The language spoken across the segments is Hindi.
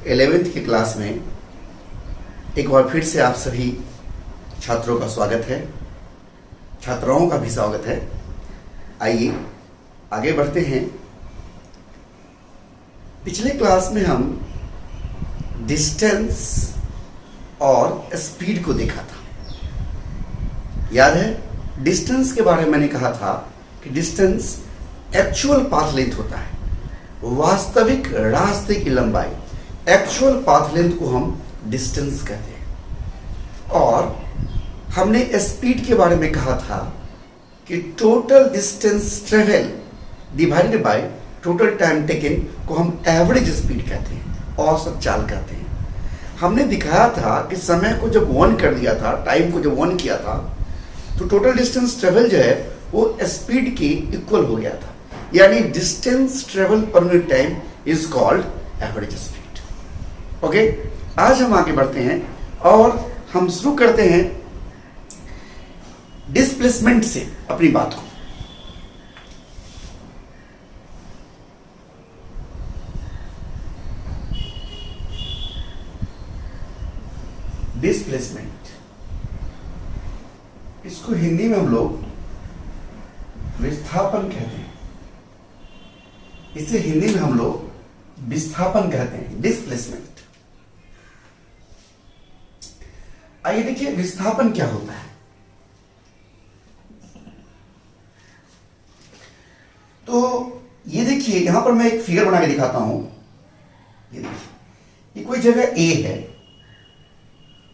11th की क्लास में एक बार फिर से आप सभी छात्रों का स्वागत है, छात्राओं का भी स्वागत है। आइए आगे बढ़ते हैं। पिछले क्लास में हम डिस्टेंस और स्पीड को देखा था। याद है, डिस्टेंस के बारे में मैंने कहा था कि डिस्टेंस एक्चुअल पाथ लेंथ होता है, वास्तविक रास्ते की लंबाई। एक्चुअल पाथ लेंथ को हम डिस्टेंस कहते हैं। और हमने स्पीड के बारे में कहा था कि total distance travel divided by total time taken को हम एवरेज स्पीड कहते हैं, औसत चाल कहते हैं। हमने दिखाया था कि समय को जब 1 कर दिया था, टाइम को जब 1 किया था, तो टोटल डिस्टेंस ट्रेवल जो है वो स्पीड के इक्वल हो गया था। यानी distance travel per unit time is called average speed. Okay, आज हम आगे बढ़ते हैं और हम शुरू करते हैं डिस्प्लेसमेंट से अपनी बात को। डिस्प्लेसमेंट, इसको हिंदी में हम लोग विस्थापन कहते हैं। इसे हिंदी में हम लोग विस्थापन कहते हैं, डिस्प्लेसमेंट। आइए देखिए विस्थापन क्या होता है। तो ये देखिए, यहां पर मैं एक फिगर बना के दिखाता हूं। ये देखिए, ये कोई जगह ए है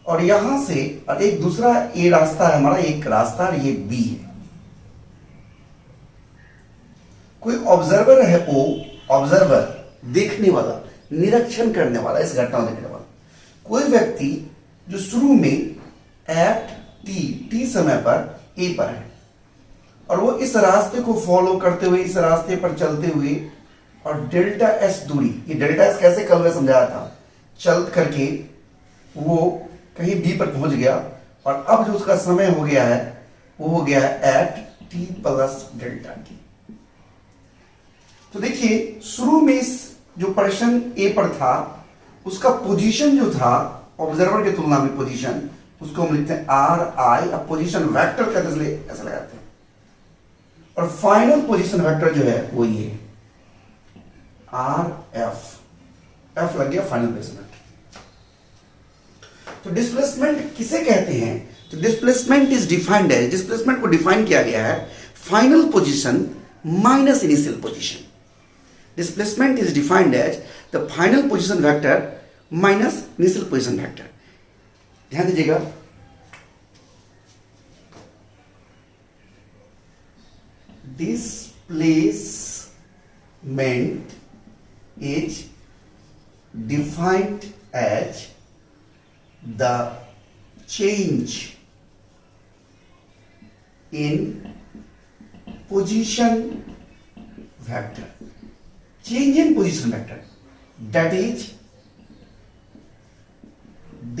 और यहां से और एक दूसरा ए रास्ता है हमारा, एक रास्ता, और ये बी है। कोई ऑब्जर्वर है ओ, ऑब्जर्वर देखने वाला, निरीक्षण करने वाला, इस घटना को देखने वाला। कोई व्यक्ति जो शुरू में एट टी समय पर ए पर है और वो इस रास्ते को फॉलो करते हुए, इस रास्ते पर चलते हुए, और डेल्टा एस दूरी, ये डेल्टा एस कैसे कल में समझाया था, चल करके वो कहीं बी पर पहुंच गया और अब जो उसका समय हो गया है वो हो गया है at T plus delta T. तो देखिए, शुरू में इस जो पर्सन ए पर था उसका पोजीशन जो था ऑब्जर्वर की तुलना में, पोजीशन उसको हम लिखते हैं आर आई। अब पोजीशन वेक्टर कहते हैं, इसलिए ऐसा लगाते हैं। और फाइनल पोजीशन वेक्टर जो है वो ये आर एफ, एफ लग गया फाइनल पोजीशन वेक्टर। तो डिस्प्लेसमेंट किसे कहते हैं? तो displacement is defined as, displacement को डिफाइन किया गया है final position minus initial position. Displacement is defined as the final position vector minus initial position vector. ध्यान दीजिएगा, displacement is defined as the change in position vector. Change in position vector, that is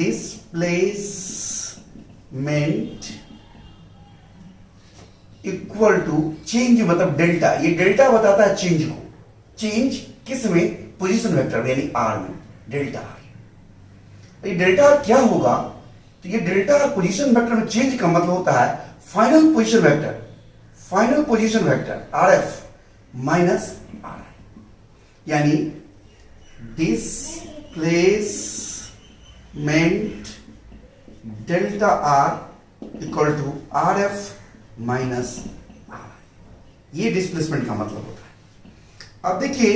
displacement equal to change, मतलब डेल्टा। ये डेल्टा बताता है चेंज को। चेंज किस में? पोजीशन वेक्टर में, यानी आर में, डेल्टा आर। ये डेल्टा आर क्या होगा? तो ये डेल्टा आर पोजीशन वेक्टर में चेंज का मतलब होता है final position vector, final position vector R F minus R I. यानी displacement delta R equal to R F minus R. ये डिस्प्लेसमेंट का मतलब होता है। अब देखिए,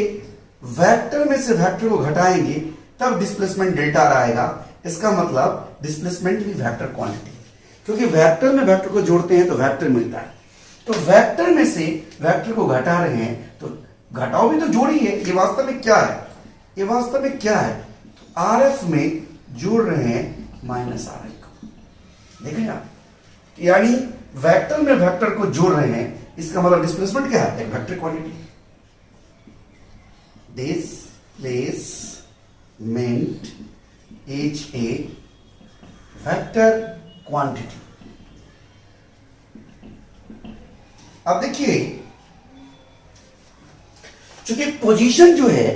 वेक्टर में से वेक्टर को घटाएंगे तब डिस्प्लेसमेंट डेल्टा आर आएगा। इसका मतलब डिस्प्लेसमेंट भी वेक्टर क्वांटिटी, क्योंकि वेक्टर में वेक्टर को जोड़ते हैं तो वेक्टर मिलता है। तो वेक्टर में से वेक्टर को घटा रहे हैं तो घटाओ भी तो जोड़ी है। ये वास्तव में क्या है? ये वास्तव में क्या है? तो आर एफ में जोड़ रहे हैं माइनस आर आई को। देखें आप, यानी वेक्टर में वेक्टर को जोड़ रहे हैं, इसका मतलब डिस्प्लेसमेंट क्या है? एक vector quantity. Displacement is a vector quantity. अब देखिए, चूंकि पोजीशन जो है,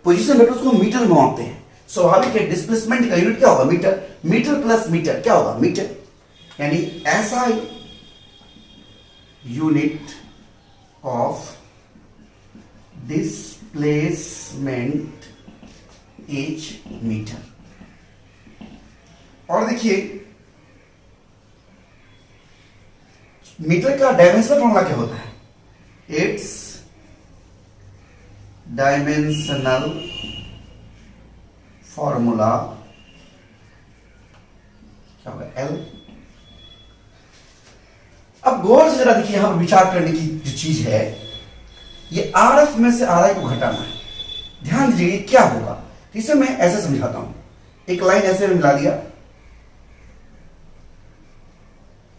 पोजीशन वेक्टर उसको मीटर में मापते हैं, स्वाभाविक है डिस्प्लेसमेंट का यूनिट क्या होगा, मीटर, मीटर प्लस मीटर क्या होगा, मीटर, यानी SI unit of displacement is metre. और देखिए मीटर का डायमेंशनल फॉर्मूला क्या होता है, इट्स डायमेंशनल फॉर्मूला क्या होगा, L। अब गौर से जरा देखिए, यहां पर विचार करने की जो चीज है, ये RF में से RI को घटाना है। ध्यान दीजिए क्या होगा, तो इसे मैं ऐसे समझाता हूं, एक लाइन ऐसे मिला दिया,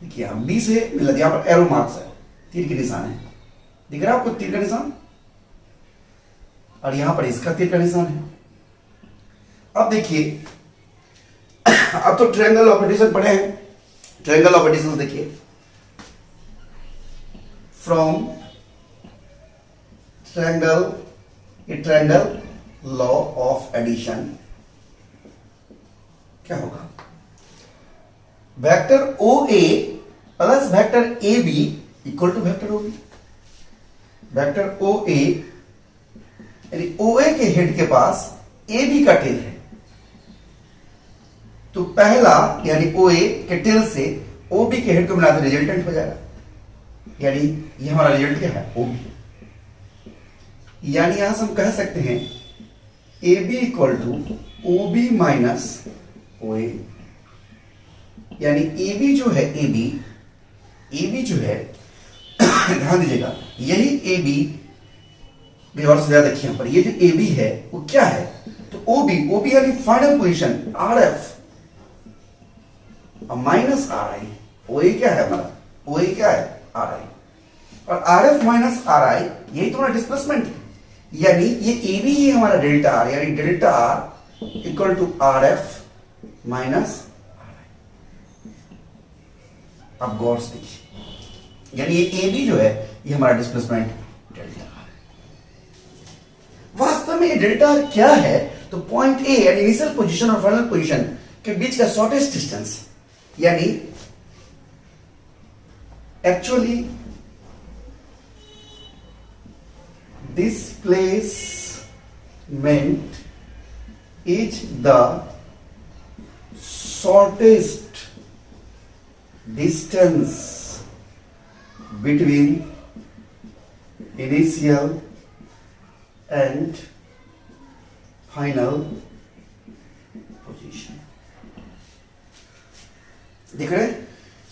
देखिए हम B से मिला दिया, यहां पर एरो मार्क्स है, तीर के निशान है, दिख रहा है आपको तीर का निशान, और यहां पर इसका तीर का निशान है। अब देखिए अब तो ट्रायंगल ऑफ एडिशन पढ़े हैं, ट्रायंगल ऑफ एडिशन देखिए, from triangle law of addition क्या होगा, vector OA plus vector AB equal to vector OB। Vector OA यानी OA के हेड के पास AB का टेल है, तो पहला यानी OA के टेल से OB के हेड को मिलाते रिजल्टेंट हो जाएगा, यानी ये हमारा रिजल्ट क्या है, OB। यानी यहां से हम कह सकते हैं AB equal to OB minus OA, यानी AB जो है, AB जो है ध्यान दीजिएगा, यही AB और से ज्यादा देखिए, यहां पर ये जो AB है वो क्या है, तो OB यानी final position RF minus RI, OA क्या है हमारा, OA क्या है RI, और RF माइनस RI यही तुम्हारा डिस्प्लेसमेंट है, यानी ये AB ही हमारा डेल्टा R, यानी delta R equal to RF minus RI। अब गौर से देखिए, यानी ये AB जो है ये हमारा डिस्प्लेसमेंट डेल्टा R। वास्तव में ये डेल्टा R क्या है, तो पॉइंट A यानी इनिशियल पोजीशन और फाइनल पोजीशन के बीच का शॉर्टेस्ट डिस्टेंस, यानी actually displacement is the shortest distance between initial and final position। देख रहे हैं,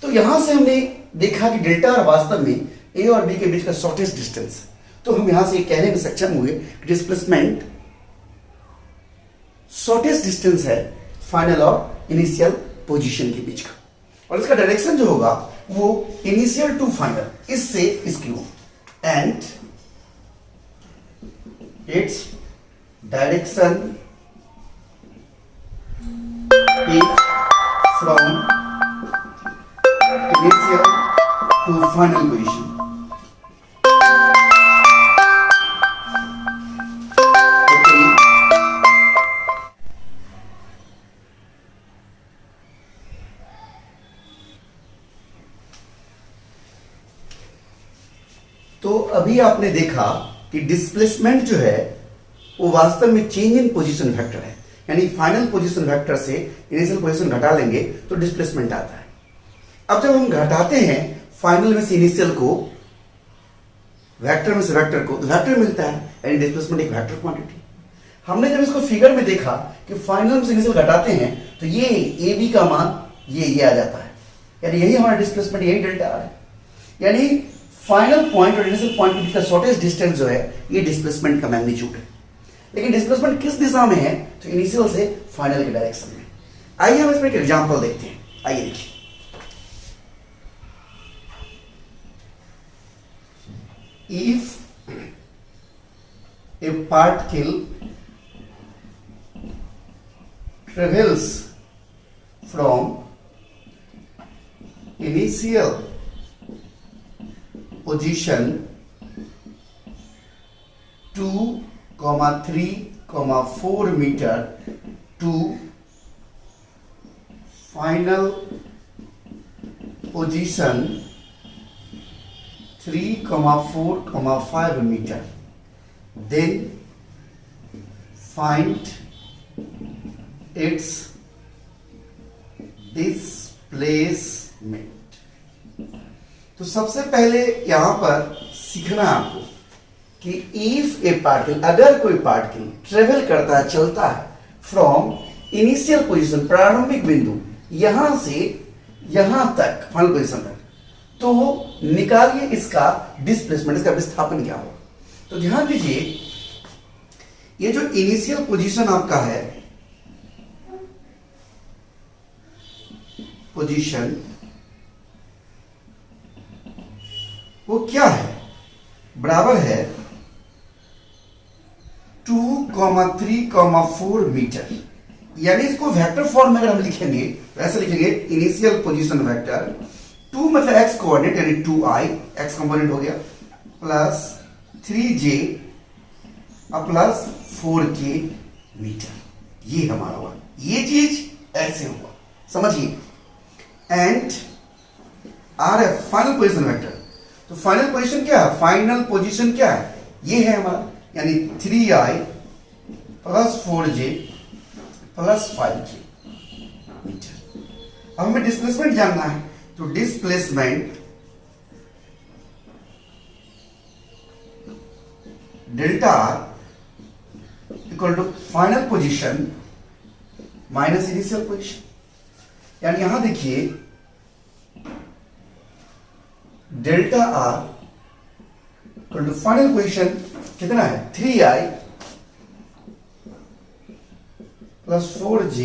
तो यहां से हमने देखा कि डेल्टा आर वास्तव में A और B के बीच का शॉर्टेस्ट डिस्टेंस, तो हम यहां से कहने में सक्षम हुए कि डिस्प्लेसमेंट शॉर्टेस्ट डिस्टेंस है फाइनल और इनिशियल पोजीशन के बीच का, और इसका डायरेक्शन जो होगा वो इनिशियल टू फाइनल, इससे इसकी हो, and its direction is from initial to final position. तो अभी आपने देखा कि डिस्प्लेसमेंट जो है वो वास्तव में चेंज इन पोजीशन वेक्टर है, यानी फाइनल पोजीशन वेक्टर से इनिशियल पोजीशन घटा लेंगे तो डिस्प्लेसमेंट आता है। अब जब हम घटाते हैं फाइनल में से इनिशियल को, वेक्टर में से वेक्टर को, तो वेक्टर मिलता है, यानी डिस्प्लेसमेंट एक वेक्टर क्वांटिटी। हमने जब इसको फिगर में देखा कि फाइनल में से इनिशियल घटाते हैं तो ये AB का मान ये आ जाता है, यानी यही हमारा डिस्प्लेसमेंट, यही डेल्टा आर है, यानी फाइनल पॉइंट और इनिशियल पॉइंट के बीच का शॉर्टेस्ट डिस्टेंस जो है ये डिस्प्लेसमेंट का मैग्नीट्यूड है। लेकिन डिस्प्लेसमेंट किस दिशा में है, तो इनिशियल से फाइनल के डायरेक्शन में। आइए हम इसमें एक एग्जांपल देखते हैं, आइए देखिए। If a particle travels from initial position 2, 3, 4 meter to final position 3,4,5 metre, then find its displacement। तो सबसे पहले यहां पर सीखना आपको कि इफ ए पार्टिकल, अगर कोई पार्टिकल ट्रेवल करता है, चलता है फ्रॉम इनिशियल पोजीशन, प्रारंभिक बिंदु यहां से यहां तक, फाइनल पोजीशन तक, तो निकालिए इसका डिस्प्लेसमेंट, इसका विस्थापन क्या होगा। तो ध्यान दीजिए, ये जो इनिशियल पोजीशन आपका है, पोजीशन वो क्या है, बराबर है 2,3,4 मीटर। यानी इसको वेक्टर फॉर्म में अगर हम लिखेंगे तो ऐसे लिखेंगे, इनिशियल पोजीशन वेक्टर, 2 मतलब एक्स कोऑर्डिनेट यानी 2i, एक्स कंपोनेंट हो गया, plus 3j plus 4k metre. ये हमारा हुआ, ये चीज ऐसे हुआ, समझिए। एंड आर है फाइनल पोजीशन वेक्टर। तो फाइनल पोजीशन क्या है, फाइनल पोजीशन क्या है, ये है हमारा, यानी 3i plus 4j plus 5k metre. अब हमें डिस्प्लेसमेंट जानना है, तो displacement delta R equal to final position minus initial position. यानी यहां देखिए, delta R equal to final position कितना है, 3i plus 4j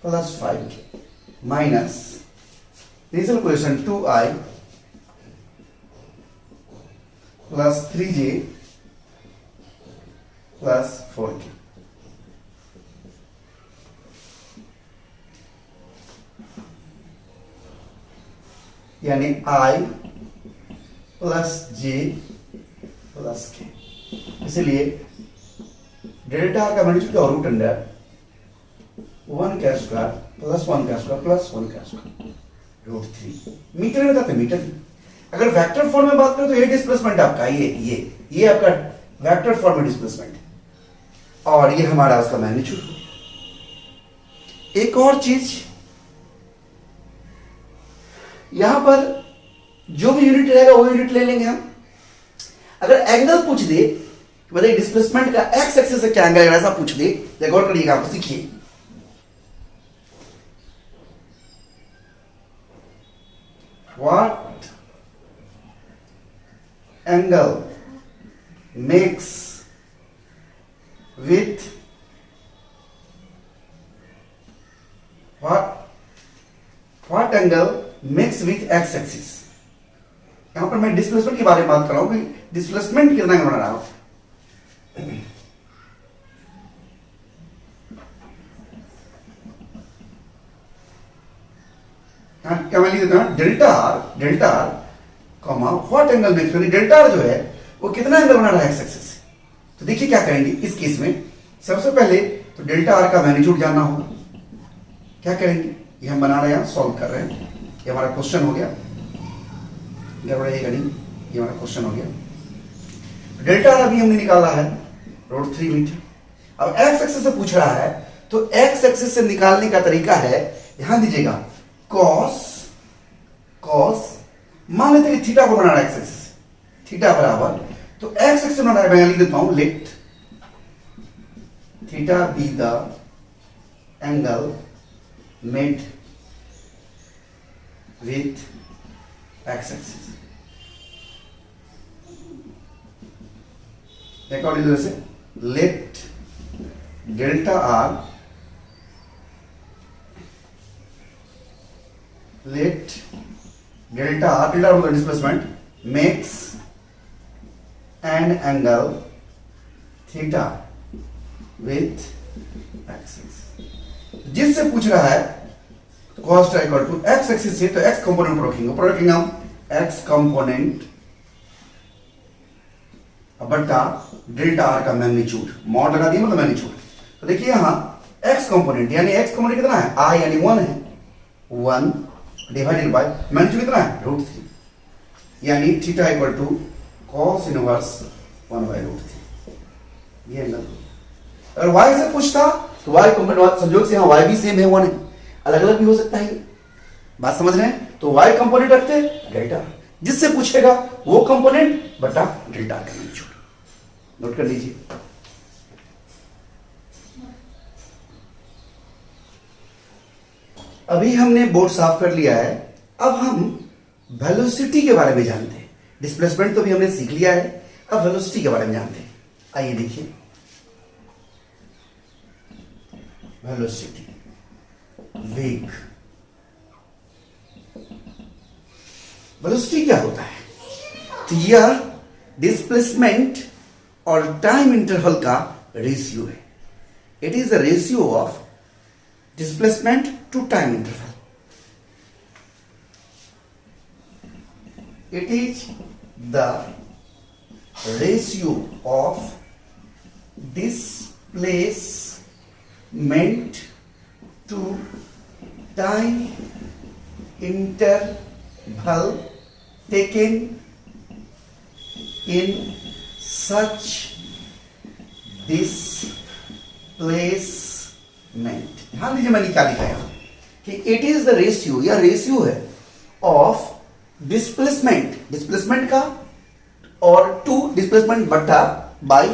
plus 5k minus initial position 2i plus 3j plus 4k। यानी i plus j plus k। इसलिए डेल्टा का मैग्नीट्यूड क्या, रूट अंडर 1 का स्क्वायर प्लस 1 का स्क्वायर प्लस 1 का स्क्वायर रूट 3। मीटर में था, मीटर। अगर वेक्टर फॉर्म में बात करें तो ये डिस्प्लेसमेंट आपका, ये आपका वेक्टर फॉर्म में डिस्प्लेसमेंट है, और ये हमारा उसका मैग्नीट्यूड। एक और चीज, यहां पर जो भी यूनिट रहेगा वो यूनिट ले लेंगे हम। अगर एंगल पूछ दे, बताइए डिस्प्लेसमेंट का एक्स एक्सिस से क्या एंगल, अगर ऐसा पूछ दे, गौर करिएगा, आप सीखिए। What angle makes with what angle makes with x axis। यहां पर मैं डिस्प्लेसमेंट के बारे में बात कर रहा हूं कि डिस्प्लेसमेंट कितना बना रहा हूं। क्या मैं लिख देता हूं, delta R comma what angle makes, delta R जो है वो कितना एंगल बना रहा है एक्स एक्सिस से। तो देखिए क्या करेंगे इस केस में, सबसे पहले तो डेल्टा आर का मैग्नीट्यूड जानना होगा। क्या करेंगे, ये हम बना रहे हैं, सॉल्व कर रहे हैं, ये हमारा क्वेश्चन हो गया, गड़बड़ाइएगा नहीं, ये हमारा क्वेश्चन हो गया। डेल्टा आर अभी हमने निकाला है रूट 3 मीटर। अब एक्स एक्सिस से पूछ रहा है, तो एक्स एक्सिस से निकालने का तरीका है, ध्यान दीजिएगा, कॉस मान लेते हैं थीटा को बना रहा है एक्स एक्सिस, थीटा बराबर, तो एक्स एक्सिस बना रहा है, मैं लिख देता हूं, let theta be the angle made with X axis. According से let delta R, let delta मतलब displacement makes an angle theta with axis। जिससे पूछ रहा है cos equal to x axis से, तो x कंपोनेंट ऊपर रखेंगे हम, x कंपोनेंट बटा डेल्टा आर का मैग्नीट्यूड, मॉड लगा दिया मतलब मैग्नीट्यूड। तो देखिए यहां एक्स कंपोनेंट, यानी एक्स कंपोनेंट कितना है, आई यानी 1 है, 1 डिवाइडेड बाय मैग्नीट्यूड कितना है, √3, यानी theta equal to cos inverse 1/√3, ये एंगल। अगर y से पूछता तो y कंपोनेंट, संयोग से यहाँ y भी सेम है, 1 है, अलग अलग भी हो सकता है, बात समझ रहे हैं, तो y कंपोनेंट रखते डेल्टा, जिससे पूछेगा वो कंपोनेंट बटा डेल्टा का मैग्नीट्यूड, नोट कर लीजिए। अभी हमने बोर्ड साफ कर लिया है, अब हम वेलोसिटी के बारे में जानते हैं। डिस्प्लेसमेंट तो भी हमने सीख लिया है, अब वेलोसिटी के बारे में जानते हैं। आइए देखिए, वेलोसिटी, वेग। वेलोसिटी क्या होता है, तो यह डिस्प्लेसमेंट और टाइम इंटरवल का रेशियो है। It is the ratio of displacement to time interval. It is the ratio of displacement to time interval taken in such displacement. ध्यान दीजिए मैंने क्या लिखा है कि इट इज द रेशियो, यह रेशियो है ऑफ डिस्प्लेसमेंट, डिस्प्लेसमेंट का, और टू डिस्प्लेसमेंट बटा बाय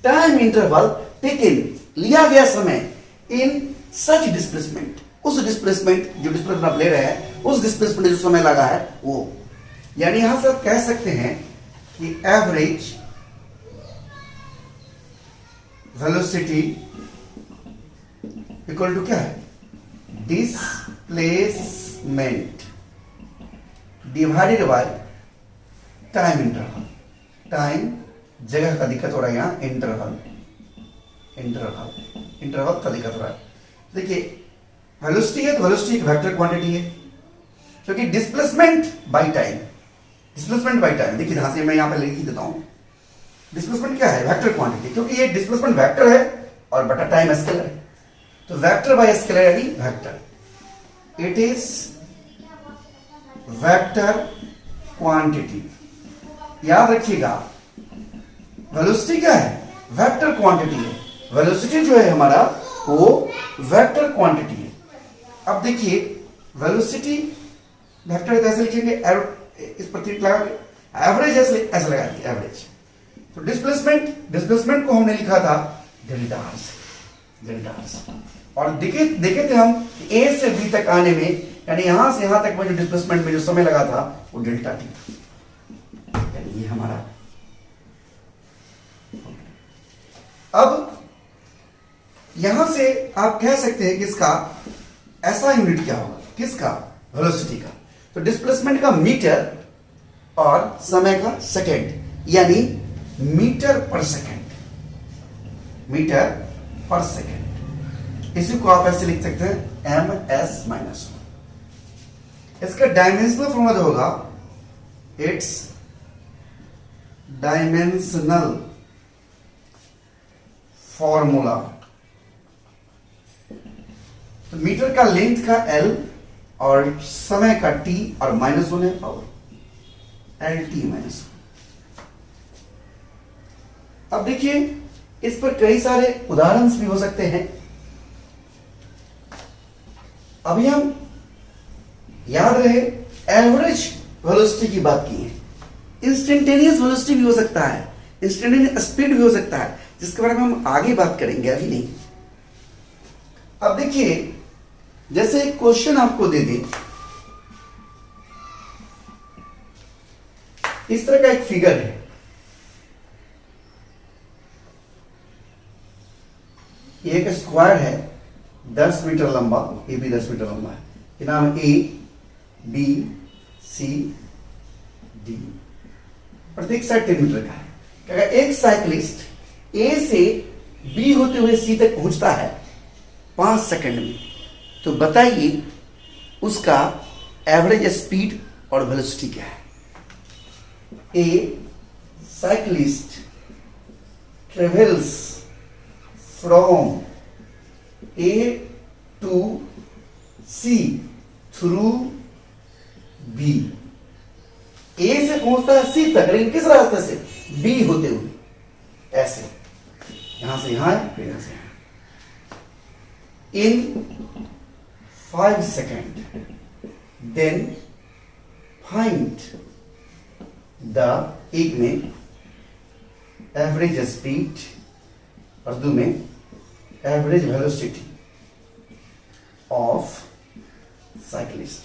टाइम इंटरवल टेकन, लिया गया समय, इन सच डिस्प्लेसमेंट, उस डिस्प्लेसमेंट जो डिस्प्लेसमेंट आप ले रहे हैं, उस डिस्प्लेसमेंट जो समय लगा है वो, यानी यहां से आप कह सकते हैं कि एवरेज वेलोसिटी इक्वल टू क्या है, displacement divided by time interval. Time जगह का दिक्कत हो रहा है यहां, इंटरवल का दिक्कत हो रहा है। देखिए वेलोसिटी है तो वेलोसिटी एक वेक्टर क्वांटिटी है, क्योंकि डिस्प्लेसमेंट बाय टाइम, देखिए यहां से मैं यहां पे लिख देता हूं, डिस्प्लेसमेंट क्या है, वेक्टर क्वांटिटी, क्योंकि ये डिस्प्लेसमेंट वेक्टर है और बटा टाइम स्केलर है, तो वेक्टर बाय स्केलर यानी vector, it is vector quantity. याद रखिएगा वेलोसिटी क्या है, वेक्टर क्वांटिटी है, वेलोसिटी जो है हमारा वो वेक्टर क्वांटिटी है। अब देखिए वेलोसिटी वेक्टर ऐसे लिखेंगे, इस पर क्लिक लगा के एवरेज ऐसे लगा दिया एवरेज, तो डिस्प्लेसमेंट को हमने लिखा था डेल्टा आर, और देखे थे हम ए से बी तक आने में, यानी यहां से यहां तक में जो डिस्प्लेसमेंट में जो समय लगा था वो डेल्टा टी था, यानी ये हमारा। अब यहां से आप कह सकते हैं कि इसका ऐसा यूनिट क्या होगा, किसका, वेलोसिटी का, तो डिस्प्लेसमेंट का मीटर और समय का सेकेंड, यानी मीटर पर सेकेंड, इसी को आप ऐसे लिख सकते हैं ms-1। इसका डायमेंशनल फॉर्मूला होगा, इट्स डायमेंशनल फॉर्मूला, तो मीटर का लेंथ का L और समय का T और -1 है पावर, LT-1। अब देखिए इस पर कई सारे उदाहरण भी हो सकते हैं। अभी हम याद रहे एवरेज वेलोसिटी की बात की है, इंस्टेंटेनियस वेलोसिटी भी हो सकता है, इंस्टेंटेनियस स्पीड भी हो सकता है, जिसके बारे में हम आगे बात करेंगे, अभी नहीं। अब देखिए जैसे एक क्वेश्चन आपको दे दे, इस तरह का एक फिगर है, एक स्क्वायर है 10 मीटर लंबा, ये भी 10 मीटर लंबा है, ये नाम है ए बी सी डी, प्रत्येक साइड 10 मीटर का है। अगर एक साइकिलिस्ट ए से बी होते हुए सी तक पहुंचता है 5 सेकंड में, तो बताइए उसका एवरेज स्पीड और वेलोसिटी क्या है। A cyclist travels from A to C through B, A से पहुंचता है सी तक, लेकिन किस रास्ते से? बी होते हुए, ऐसे यहां से यहां है, फिर यहां से यहां। इन 5 सेकेंड देन फाइंड द, एक में एवरेज स्पीड, उर्दू में एवरेज वेलोसिटी ऑफ साइक्लिस्ट।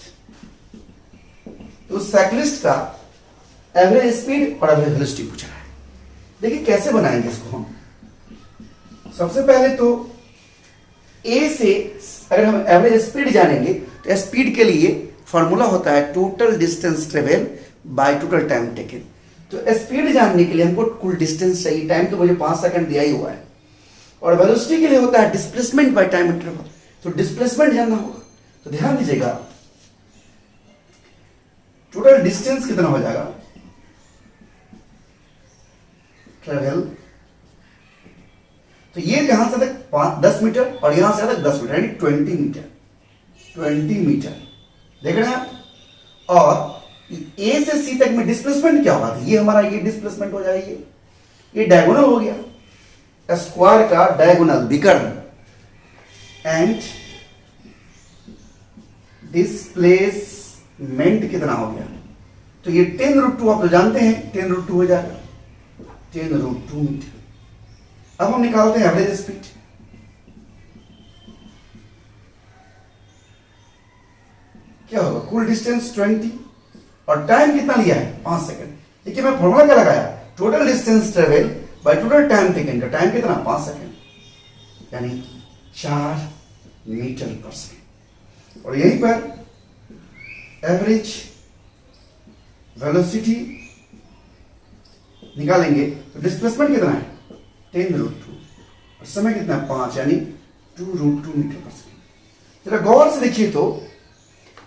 तो साइक्लिस्ट का एवरेज स्पीड और एवरेज वेलोसिटी पूछा है। देखिए कैसे बनाएंगे इसको हम। सबसे पहले तो ए से अगर हम एवरेज स्पीड जानेंगे तो स्पीड के लिए फॉर्मूला होता है total distance travel by total time taken. तो स्पीड जानने के लिए हमको कुल डिस्टेंस चाहिए, टाइम तो मुझे 5 सेकंड दिया ही हुआ है। और वेलोसिटी के लिए होता है डिस्प्लेसमेंट बाय टाइम इंटरवल, तो डिस्प्लेसमेंट जानना होगा। तो ध्यान दीजिएगा, टोटल डिस्टेंस कितना हो जाएगा ट्रेवल, तो ये यहां से तक 10 मीटर और यहां से तक 10 मीटर, यानी 20 मीटर, 20 मीटर देख रहे हैं आप। और ए से सी तक में डिस्प्लेसमेंट क्या होगा? ये हमारा ये डिस्प्लेसमेंट हो जाएगा, ये डायगोनल हो गया, स्क्वायर का डायगोनल विकर्ण। एंड डिस्प्लेसमेंट कितना हो गया? तो ये 10√2 आप तो जानते हैं, 10√2 हो जाएगा, 10√2 मीटर। अब हम निकालते हैं एवरेज स्पीड। क्या होगा? कुल डिस्टेंस 20 और टाइम कितना लिया है? 5 सेकंड। देखिए मैं फॉर्मूला क्या लगाया, total distance travel by total time taken का टाइम कितना? 5 सेकंड, यानी 4 मीटर पर सेकंड। और यहीं पर एवरेज वेलोसिटी निकालेंगे तो डिस्प्लेसमेंट कितना है? 10√2 और समय कितना है? 5, यानी 2√2 मीटर पर सेकंड। जरा गौर से देखिए तो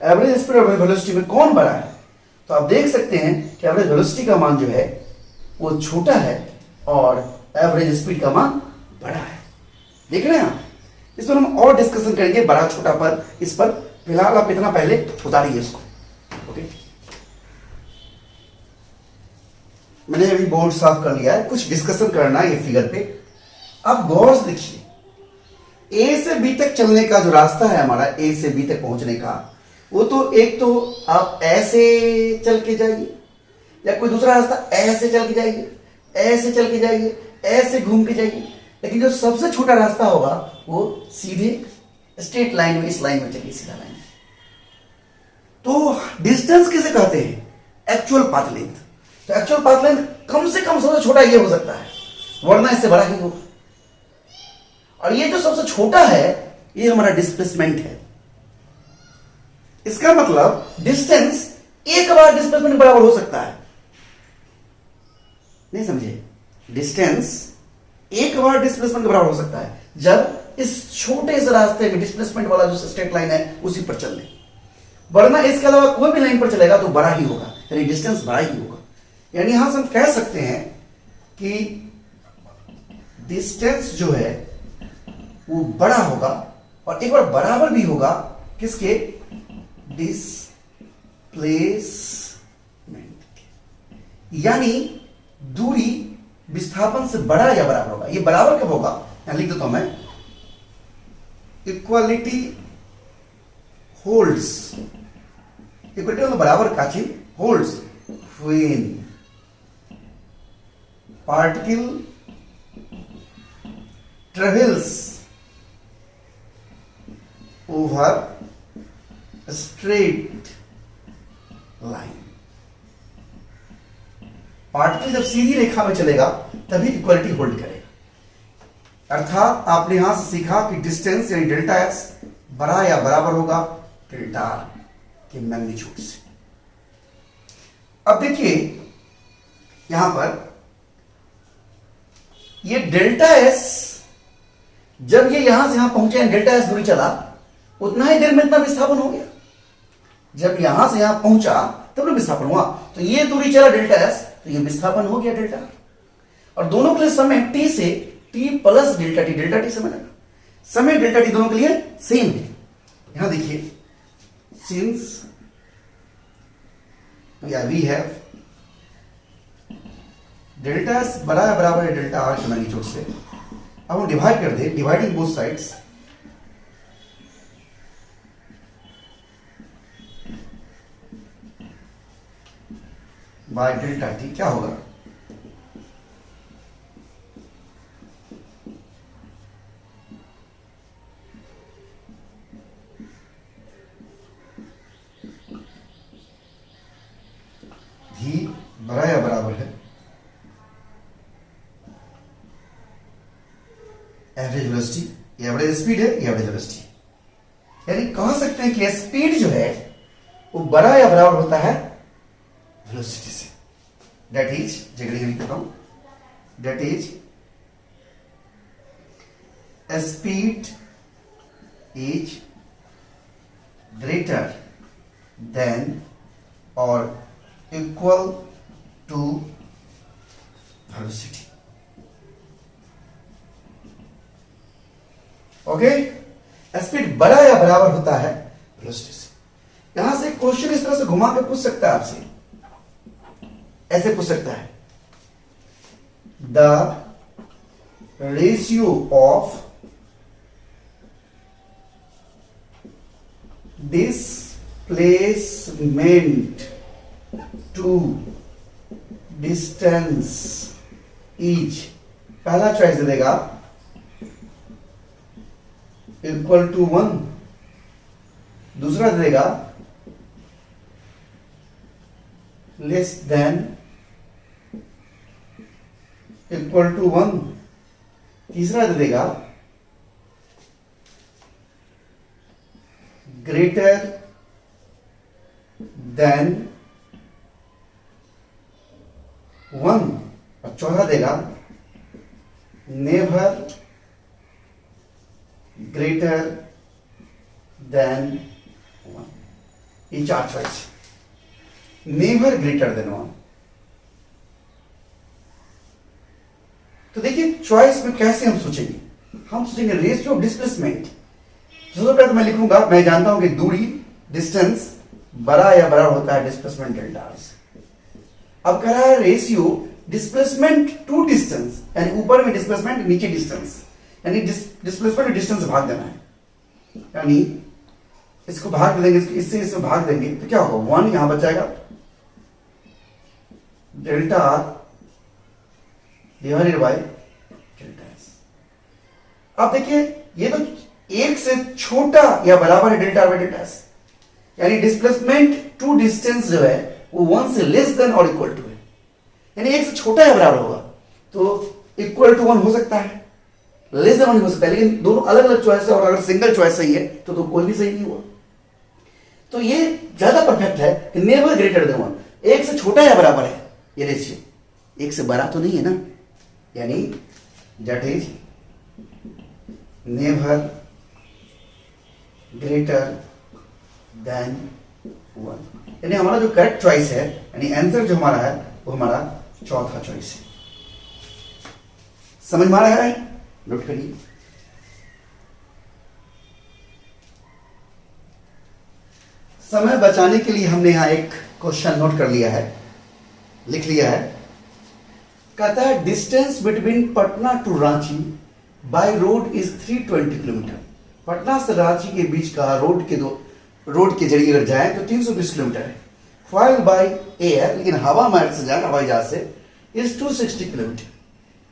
एवरेज स्पीड और वेलोसिटी में कौन बड़ा है? तो आप देख सकते हैं कि एवरेज वेलोसिटी का मान जो है वो छोटा है और एवरेज स्पीड का मान बड़ा है। देख रहे हैं आप? इस पर हम और डिस्कशन करेंगे बड़ा छोटा पर, इस पर फिलहाल आप इतना पहले उतारिए इसको। ओके, मैंने अभी बोर्ड साफ कर लिया है, कुछ डिस्कशन करना है ये फिगर पे। अब गौर से देखिए, ए से बी तक चलने का जो रास्ता है हमारा, ए से बी तक पहुंचने का, वो तो एक तो आप ऐसे चल के जाइए, या कोई दूसरा रास्ता ऐसे चल के जाइए, ऐसे चल के जाइए, ऐसे घूम के जाइए। लेकिन जो सबसे छोटा रास्ता होगा वो सीधे स्ट्रेट लाइन में, इस लाइन में चलिए, सीधा लाइन। तो डिस्टेंस किसे कहते हैं? Actual path length. तो एक्चुअल पाथ लेंथ कम से कम सबसे छोटा ये हो सकता है, वरना इससे बड़ा ही होगा। और ये जो सबसे छोटा है ये हमारा डिस्प्लेसमेंट है। इसका मतलब डिस्टेंस एक बार डिस्प्लेसमेंट बराबर हो सकता है। नहीं समझे? डिस्टेंस एक बार डिस्प्लेसमेंट के बराबर हो सकता है जब इस छोटे से रास्ते में डिस्प्लेसमेंट वाला जो स्ट्रेट लाइन है उसी पर चल ले, वरना इसके अलावा कोई भी लाइन पर चलेगा तो बड़ा ही होगा, यानी डिस्टेंस बड़ा ही होगा। यानी यहां से हम कह सकते हैं कि डिस्टेंस जो है वो बड़ा होगा और एक बार बराबर भी होगा किसके? डिस्प्लेसमेंट। यानी दूरी विस्थापन से बड़ा या बराबर होगा। ये बराबर कब होगा? यहां लिख देता हूं मैं, इक्वालिटी होल्ड्स, इक्वालिटी मतलब बराबर का चिन्ह, holds when particle travels over straight line. Particle जब सीधी रेखा में चलेगा तभी इक्वालिटी होल्ड करेगा। अर्थात आपने यहां से सीखा कि डिस्टेंस यानी डेल्टा एस बड़ा या बराबर होगा डेल्टा आर के मैग्नीट्यूड से। अब देखिए यहां पर ये डेल्टा एस जब ये यहां से यहां पहुंचे, डेल्टा एस दूरी चला, उतना ही देर में इतना विस्थापन हो गया। जब यहां से यहां पहुंचा तब विस्थापन हुआ, तो ये दूरी चला डेल्टा एस, तो ये विस्थापन हो गया डेल्टा आर। और दोनों के लिए समय टी से टी प्लस डेल्टा टी समय लगा। समय डेल्टा टी दोनों के लिए सेम है। यहां देखिए, since we have delta S बराबर है डेल्टा आर के मैग्नीट्यूड से। अब हम डिवाइड कर दे, dividing both sides, by delta T, क्या होगा? भी बड़ा या बराबर है एवरेज वेलोसिटी, एवरेज स्पीड है, एवरेज वेलोसिटी। यानी कह सकते हैं कि स्पीड जो है वो बड़ा या बराबर होता है वेलोसिटी से। दैट इज, जगह लिखता हूं, that is speed is greater than और equal to velocity. Okay, speed बड़ा या बराबर होता है वेलोसिटी से। यहां से क्वेश्चन इस तरह से घुमा के पूछ सकता है आपसे, ऐसे पूछ सकता है, the ratio of displacement to distance is, पहला चॉइस दे देगा इक्वल टू 1, दूसरा दे देगा लेस देन इक्वल टू 1, तीसरा दे देगा ग्रेटर देन 1 और चौथा देगा नेवर ग्रेटर देन 1। ये चार चॉइस, नेवर ग्रेटर देन 1। तो देखिए चॉइस में कैसे हम सोचेंगे, हम सोचेंगे रेशियो ऑफ डिस्प्लेसमेंट। सबसे पहले तो मैं लिखूंगा, मैं जानता हूं कि दूरी, डिस्टेंस बड़ा या बराबर होता है डिस्प्लेसमेंट डेल्टा आर से। अब कह रहा है रेशियो डिस्प्लेसमेंट टू डिस्टेंस, यानी ऊपर में डिस्प्लेसमेंट नीचे डिस्टेंस, यानी डिस्प्लेसमेंट डिस्टेंस भाग देना है। यानी इसको भाग देंगे, इससे इसमें भाग देंगे तो क्या होगा, 1 यहां बचाएगा, delta R divided by delta S. अब देखिए ये तो एक से छोटा या बराबर है delta R by delta S, यानी डिस्प्लेसमेंट टू डिस्टेंस जो है वो 1 से लेस देन और इक्वल टू है, यानी एक से छोटा या बराबर होगा। तो इक्वल टू 1 हो सकता है, लेस देन 1 हो सकता है, लेकिन दोनों अलग अलग चॉइस है, और अगर सिंगल चॉइस सही है तो कोई भी सही नहीं हुआ। तो ये ज्यादा परफेक्ट है कि नेवर ग्रेटर देन 1, एक से छोटा या बराबर है ये रेशियो, एक से बड़ा तो नहीं है ना, यानी that is never greater than 1। यानी हमारा जो करेक्ट चॉइस है, यानी आंसर जो हमारा है वो हमारा चौथा चॉइस है। समझ में आ रहा है? नोट करिए। समय बचाने के लिए हमने यहां एक क्वेश्चन नोट कर लिया है, लिख लिया है। कहता है distance between Patna to Ranchi by road is 320 kilometre. Patna से रांची के बीच का रोड के जरिए अगर जाए तो 320 किलोमीटर है। फ्लाइंग बाय एयर, लेकिन हवा मार्ग से जाए, हवाई जहाज से, is 260 kilometre.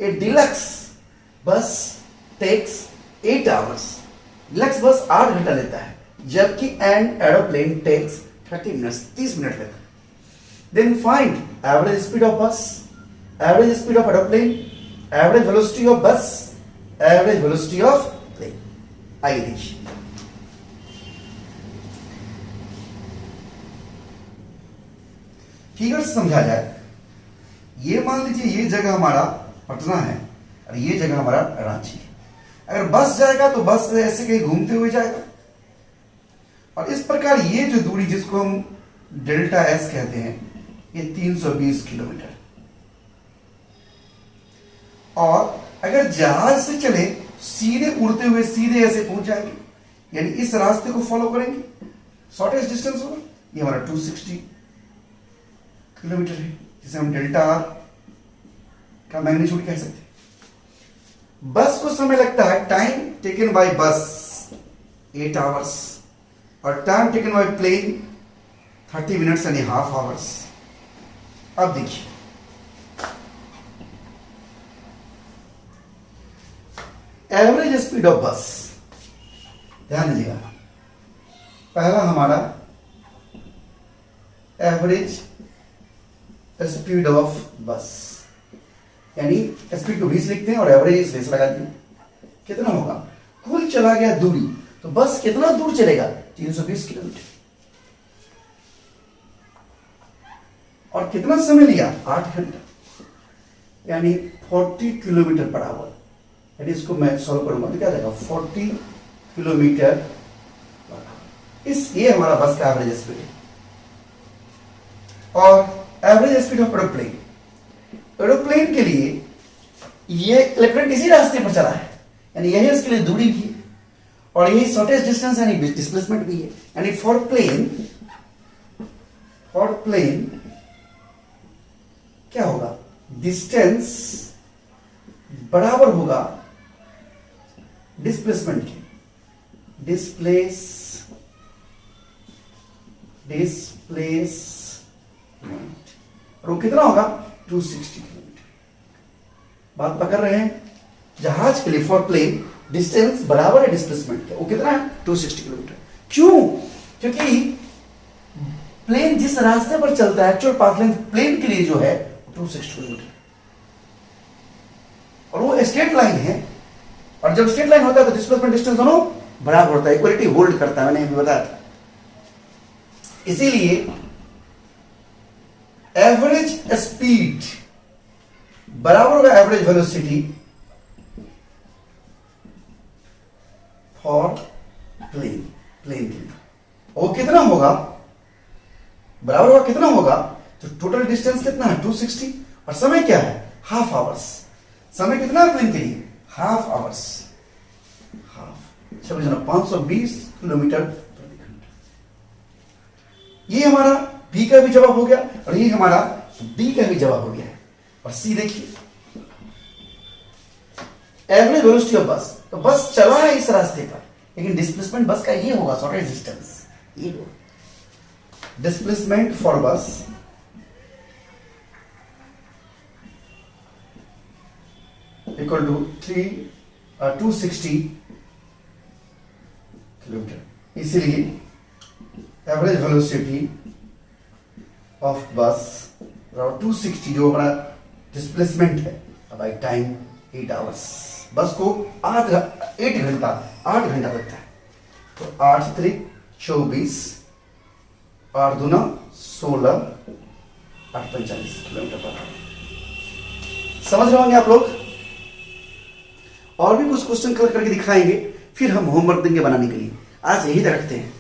A deluxe bus takes 8 hours. Deluxe bus 8 घंटा लेता है, जबकि an aeroplane takes 30 minutes, 30 minute लेता है। Then find average speed of bus, average speed of aeroplane, average velocity of bus, average velocity of plane. आइए देखिए, फिगर से समझा जाए। ये मान लीजिए ये जगह हमारा पटना है और ये जगह हमारा रांची है। अगर बस जाएगा तो बस ऐसे कहीं घूमते हुए जाएगा, और इस प्रकार ये जो दूरी जिसको हम डेल्टा एस कहते हैं, ये 320 किलोमीटर। और अगर जहाज से चले सीधे उड़ते हुए सीधे ऐसे पहुंच जाएंगे, यानी इस रास्ते को फॉलो करेंगे, शॉर्टेस्ट डिस्टेंस होगा। ये हमारा 260 किलोमीटर है, जिसे हम डेल्टा आर का मैग्नीट्यूड कह सकते हैं। बस को समय लगता है, टाइम टेकन बाय बस 8 आवर्स और time taken by plane 30 minutes यानी हाफ आवर्स। अब देखिए एवरेज स्पीड ऑफ बस, ध्यान दीजिएगा, पहला हमारा एवरेज स्पीड ऑफ बस, यानी स्पीड को 20 लिखते हैं और एवरेज स्लेस लगा दिए। कितना होगा, कुल चला गया दूरी, तो बस कितना दूर चलेगा, 320 किलोमीटर। और कितना समय लिया, 8 घंटा, यानी 40 किलोमीटर पर आवर। यानी इसको मैं सॉल्व करूंगा तो क्या जाएगा, 40 किलोमीटर पर आवर। ये हमारा बस का एवरेज स्पीड है। और average speed of aeroplane, aeroplane के लिए ये इलेक्ट्रॉन इसी रास्ते पर चला है, यानी यही इसके लिए दूरी भी है और यही शॉर्टेस्ट डिस्टेंस यानी डिस्प्लेसमेंट भी है। यानी फॉर प्लेन क्या होगा, डिस्टेंस बराबर होगा डिस्प्लेसमेंट के, डिस्प्लेसमेंट, और वो कितना होगा, 260 किलोमीटर। बात पकड़ रहे हैं, जहाज के लिए फॉर प्लेन डिस्टेंस बराबर है डिस्प्लेसमेंट के, वो कितना है, 260 किलोमीटर। क्यों, क्योंकि प्लेन जिस रास्ते पर चलता है, एक्चुअल पाथ लेंथ प्लेन के लिए जो है 260 किलोमीटर, और वो स्ट्रेट लाइन है, और जब स्ट्रेट लाइन होता है तो डिस्प्लेसमेंट डिस्टेंस दोनों बराबर होता है, इक्वलिटी होल्ड करता है, मैंने अभी बताया था। इसीलिए एवरेज स्पीड बराबर होगा एवरेज वेलोसिटी फॉर प्लेन के लिए। वो कितना होगा, बराबर होगा, कितना होगा, तो टोटल डिस्टेंस कितना है, 260, और समय क्या है, हाफ आवर्स। समय कितना है प्लेन के लिए, हाफ आवर्स, हाफ 520 किलोमीटर प्रति घंटा। ये हमारा बी का भी जवाब हो गया और ये हमारा डी का भी जवाब हो गया है। और सी देखिए, एवरेज वेलोसिटी ऑफ बस, तो बस चला है इस रास्ते पर, लेकिन डिस्प्लेसमेंट बस का ये होगा, शॉर्टेस्ट डिस्टेंस ये होगा। डिस्प्लेसमेंट फॉर बस इक्वल टू 260 किलोमीटर। इसीलिए एवरेज वेलोसिटी ऑफ बस 260 जो हमारा डिस्प्लेसमेंट है बाई टाइम 8 आवर्स। बस को 8 घंटा लगता है, तो 8 त्रिक 24, 8 दूना 16, 8 45 किलोमीटर पर आवर। समझ रहे होंगे आप लोग। और भी कुछ क्वेश्चन कल करके दिखाएंगे, फिर हम होमवर्क देंगे बनाने के लिए। आज यही तक रखते हैं।